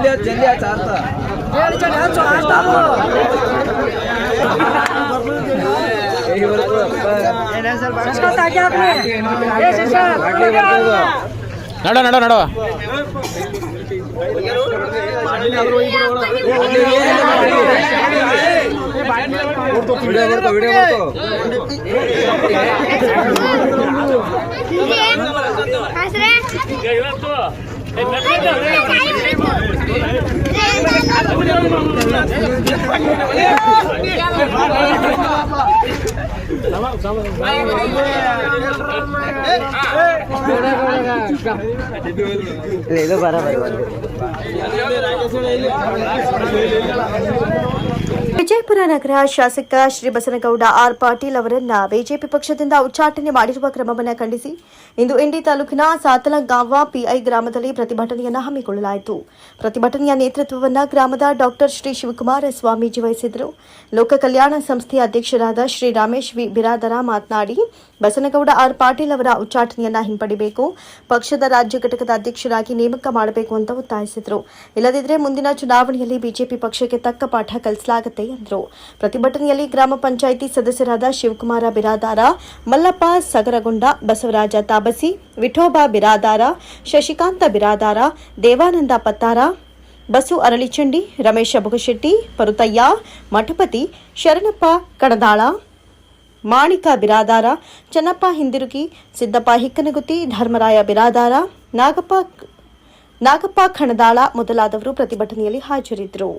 जल्दी चालता ನಡ ನಡ ನಡ ಇದು ಬರಬಾರಿ ವಿಜಯಪುರ ನಗರ ಶಾಸಕ ಶ್ರೀ ಬಸನಗೌಡ ಆರ್ ಪಾಟೀಲ್ ಅವರನ್ನ ಬಿಜೆಪಿ ಪಕ್ಷದಿಂದ ಉಚ್ಚಾಟನೆ ಮಾಡಿರುವ ಕ್ರಮವನ್ನು ಖಂಡಿಸಿ ಇಂದು ಇಂಡಿ ತಾಲೂಕಿನ ಸಾತಲಗಾಂವ ಪಿಐ ಗ್ರಾಮದಲ್ಲಿ ಪ್ರತಿಭಟನೆಯನ್ನು ಹಮ್ಮಿಕೊಳ್ಳಲಾಯಿತು. ಪ್ರತಿಭಟನೆಯ ನೇತೃತ್ವವನ್ನು ಗ್ರಾಮದ ಡಾಕ್ಟರ್ ಶ್ರೀ ಶಿವಕುಮಾರ ಸ್ವಾಮೀಜಿ ವಹಿಸಿದರು. ಲೋಕ ಕಲ್ಯಾಣ ಸಂಸ್ಥೆಯ ಅಧ್ಯಕ್ಷರಾದ ಶ್ರೀ ರಮೇಶ್ ವಿ ಬಿರಾದರ ಮಾತನಾಡಿ, ಬಸನಗೌಡ ಆರ್ ಪಾಟೀಲ್ ಅವರ ಉಚ್ಚಾಟನೆಯನ್ನ ಹಿಂಪಡಿಬೇಕು, ಪಕ್ಷದ ರಾಜ್ಯ ಘಟಕದ ಅಧ್ಯಕ್ಷರಾಗಿ ನೇಮಕ ಮಾಡಬೇಕು ಅಂತ ಒತ್ತಾಯಿಸಿದರು. ಇಲ್ಲದಿದ್ದರೆ ಮುಂದಿನ ಚುನಾವಣೆಯಲ್ಲಿ ಬಿಜೆಪಿ ಪಕ್ಷಕ್ಕೆ ತಕ್ಕ ಪಾಠ ಕಲಿಸಲಾಗುತ್ತೆ ಎಂದರು. ಪ್ರತಿಭಟನೆಯಲ್ಲಿ ಗ್ರಾಮ ಪಂಚಾಯಿತಿ ಸದಸ್ಯರಾದ ಶಿವಕುಮಾರ ಬಿರಾದಾರ, ಮಲ್ಲಪ್ಪ ಸಗರಗೊಂಡ, ಬಸವರಾಜ ತಾಬಸಿ, ವಿಠೋಬಾ ಬಿರಾದಾರ, ಶಶಿಕಾಂತ ಬಿರಾದಾರ, ದೇವಾನಂದ ಪತ್ತಾರ, ಬಸು ಅರಳಿಚಂಡಿ, ರಮೇಶ ಬುಗಶೆಟ್ಟಿ, ಪರುತಯ್ಯ ಮಠಪತಿ, ಶರಣಪ್ಪ ಕಣದಾಳ, ಮಾಣಿಕ ಬಿರಾದಾರ, ಚನ್ನಪ್ಪ ಹಿಂದಿರುಗಿ, ಸಿದ್ದಪ್ಪ ಹಿಕ್ಕನಗುತ್ತಿ, ಧರ್ಮರಾಯ ಬಿರಾದಾರ, ನಾಗಪ್ಪ ಖಣದಾಳ ಮೊದಲಾದವರು ಪ್ರತಿಭಟನೆಯಲ್ಲಿ ಹಾಜರಿದ್ದರು.